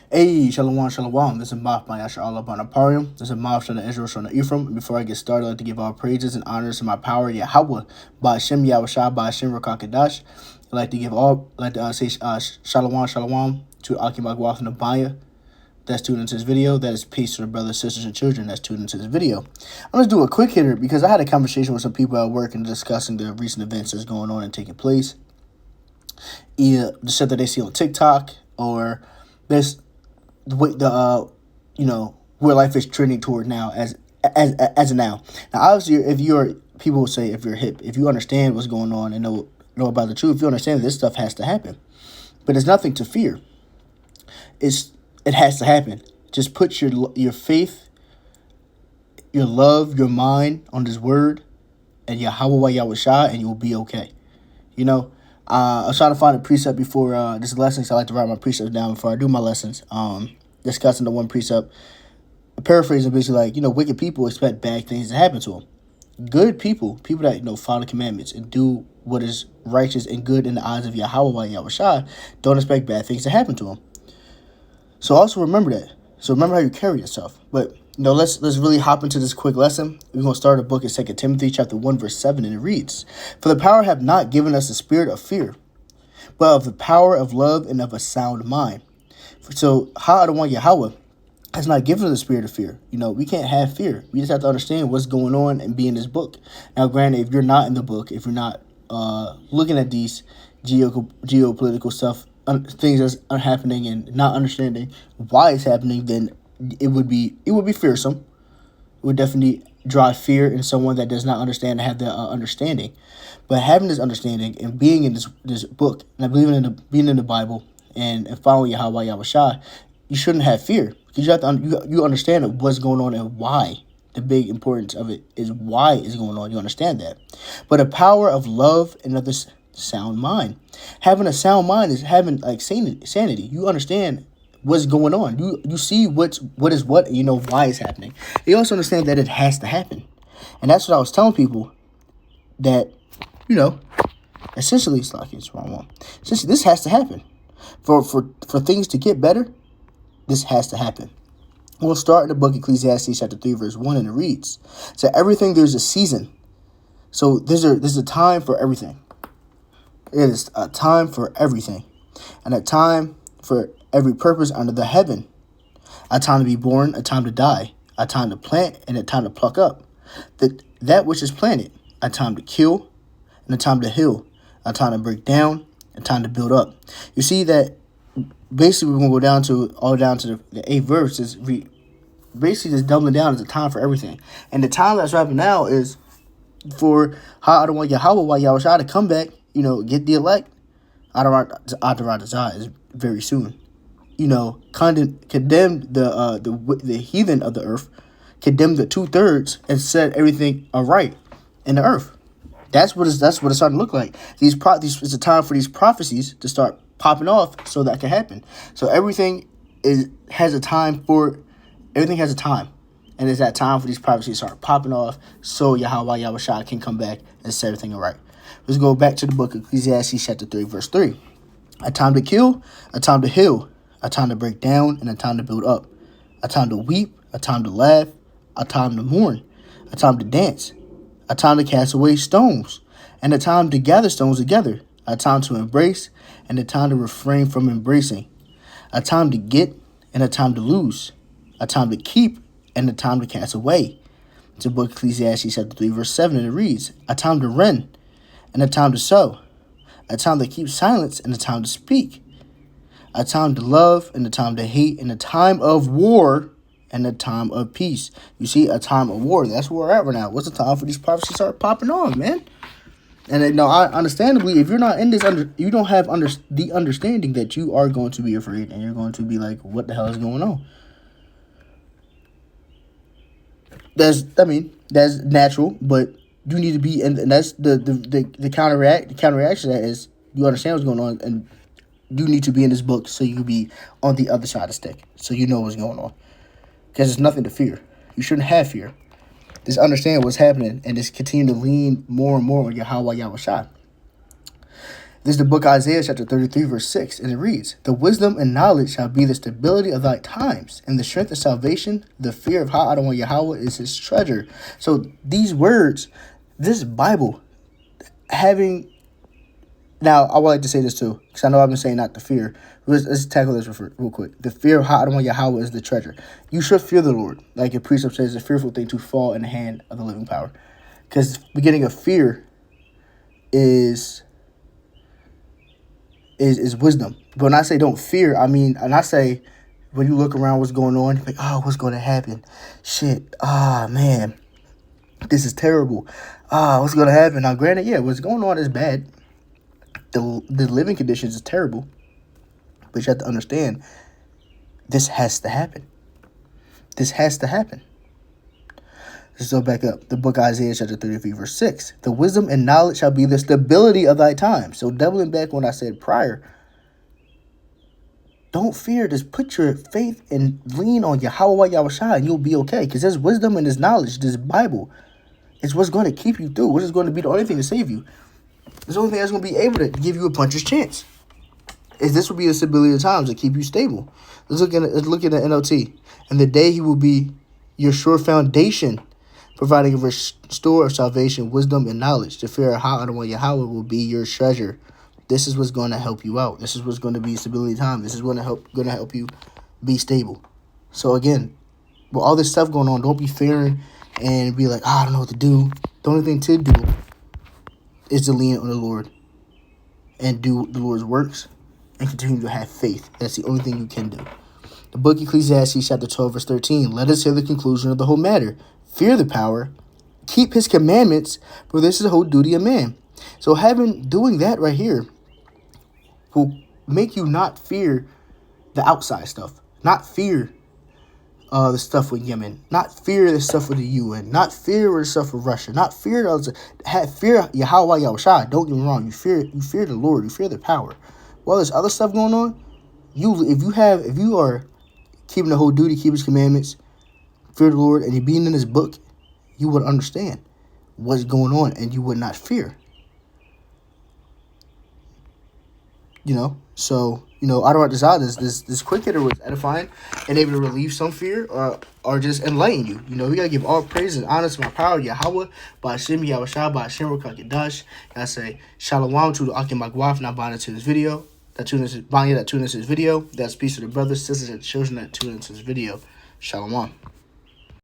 Hey, Shalom, Shalom. This is Maf by Yasha Allah Banaparium. This is Maf Shana Israel Shana Ephraim. Before I get started, I'd like to give all praises and honors to my power, Yahweh, by Hashem Yahushua, by Hashem Rakakadash. I'd like to say Shalom, Shalom to Akim Agwath and Abaya. That's tuned into this video. That is peace to the brothers, sisters, and children that's tuned into this video. I'm going to do a quick hitter because I had a conversation with some people at work and discussing the recent events that's going on and taking place. Either the stuff that they see on TikTok or this where life is trending toward now as of now. Now, obviously, if you're people will say if you're hip, if you understand what's going on and know about the truth, you understand that this stuff has to happen. But there's nothing to fear. It has to happen. Just put your faith, your love, your mind on this word, and Yahweh Yahushua, and you'll be okay. I was trying to find a precept before this lesson, so I like to write my precepts down before I do my lessons. Discussing the one precept, paraphrasing basically wicked people expect bad things to happen to them. Good people that follow the commandments and do what is righteous and good in the eyes of Yahweh Yahushua, don't expect bad things to happen to them. So also remember that. So remember how you carry yourself. But let's really hop into this quick lesson. We're going to start a book in 2 Timothy chapter 1, verse 7, and it reads, "For the power have not given us a spirit of fear, but of the power of love and of a sound mind." So Ha'adawon Yahweh has not given us a spirit of fear. We can't have fear. We just have to understand what's going on and be in this book. Now, granted, if you're not in the book, if you're not looking at these geopolitical stuff, things that's happening and not understanding why it's happening, then it would be fearsome. It would definitely drive fear in someone that does not understand and have the understanding. But having this understanding and being in this book and being in the Bible and following Yahweh Yahushua, you shouldn't have fear because you have to you understand what's going on and why. The big importance of it is why it's going on. You understand that. But the power of love and of this sound mind. Having a sound mind is having sanity. You understand what's going on. You see what is what, and you know why it's happening. You also understand that it has to happen. And that's what I was telling people, that essentially it's the wrong one. Essentially, this has to happen. For things to get better, this has to happen. We'll start in the book of Ecclesiastes chapter 3, verse 1, and it reads, "So everything there's a season." So there's a time for everything. It is a time for everything. And a time for every purpose under the heaven. A time to be born, a time to die, a time to plant, and a time to pluck up. That which is planted, a time to kill, and a time to heal, a time to break down, a time to build up. You see that basically we're going to go all down to the 8th verse. Is basically just doubling down as a time for everything. And the time that's happening now is for Ha'adawon Yahweh Yahushua to come back, get the elect. Adarat is very soon. Condemn the heathen of the earth, condemn the 2/3, and set everything aright in the earth. That's what it's starting to look like. It's a time for these prophecies to start popping off, so that can happen. So everything has a time, and it's that time for these prophecies to start popping off, so Yahweh Yahushua can come back and set everything right. Let's go back to the book of Ecclesiastes chapter 3, verse 3. "A time to kill, a time to heal, a time to break down, and a time to build up. A time to weep, a time to laugh, a time to mourn, a time to dance, a time to cast away stones, and a time to gather stones together, a time to embrace, and a time to refrain from embracing, a time to get, and a time to lose, a time to keep, and a time to cast away." It's the book of Ecclesiastes chapter 3, verse 7, and it reads, "A time to rend, and a time to sow, a time to keep silence, and a time to speak, a time to love, and a time to hate, and a time of war, and a time of peace." You see, a time of war. That's where we're at right now. What's the time for these prophecies to start popping on, man? And understandably, if you're not in this, you don't have the understanding that you are going to be afraid, and you're going to be like, "What the hell is going on?" That's natural, but you need to be, and that's the counteraction to that is you understand what's going on, and you need to be in this book so you can be on the other side of the stick, so you know what's going on. Because there's nothing to fear. You shouldn't have fear. Just understand what's happening and just continue to lean more and more on Yahweh Yahushua. This is the book of Isaiah chapter 33 verse 6, and it reads, "The wisdom and knowledge shall be the stability of thy times, and the strength of salvation, the fear of Adonai Yahweh is his treasure." So these words, this Bible, having... Now, I would like to say this too, because I know I've been saying not to fear. Let's tackle this real quick. The fear of Adonai Yahweh is the treasure. You should fear the Lord. Like a precept says, it's a fearful thing to fall in the hand of the living power. Because beginning of fear is wisdom. But when I say don't fear, I mean, and I say when you look around what's going on, you're like, oh, what's going to happen? Shit. Ah, man. This is terrible. What's going to happen? Now, granted, yeah, what's going on is bad. The living conditions is terrible. But you have to understand, this has to happen. This has to happen. Let's go back up. The book of Isaiah chapter 33 verse 6. "The wisdom and knowledge shall be the stability of thy time." So doubling back what I said prior, don't fear. Just put your faith and lean on Yahweh Yahushua and you'll be okay. Because there's wisdom and there's knowledge. This Bible is what's going to keep you through. What is going to be the only thing to save you. It's the only thing that's going to be able to give you a puncher's chance. Is this will be the stability of times to keep you stable. Let's look at the NLT. "And the day he will be your sure foundation, providing a store of salvation, wisdom, and knowledge. The fear of Adonai Yahweh will be your treasure." This is what's going to help you out. This is what's going to be stability time. This is going to help you be stable. So again, with all this stuff going on, don't be fearing and be like, I don't know what to do. The only thing to do is to lean on the Lord and do the Lord's works and continue to have faith. That's the only thing you can do. The book Ecclesiastes chapter 12 verse 13. "Let us hear the conclusion of the whole matter. Fear the power, keep his commandments, for this is the whole duty of man." So doing that right here will make you not fear the outside stuff, not fear the stuff with Yemen, not fear the stuff with the UN, not fear the stuff with Russia, not fear fear Yahweh Yahushua. Don't get me wrong, you fear the Lord, you fear the power. Well, there's other stuff going on. If you are keeping the whole duty, keep his commandments, fear the Lord, and you're being in this book, you would understand what's going on and you would not fear. So, Adonai Desire, this quick hitter was edifying and able to relieve some fear or just enlighten you. We got to give all praise and honor to my power, Yahweh, by Hashem, Yahushua, by Hashem, Rukakadash. And I say, Shalom to the Akim Magwaf, not buying into this video. That tune into this video. That's peace to the brothers, sisters, and children that tune into this video. Shalom.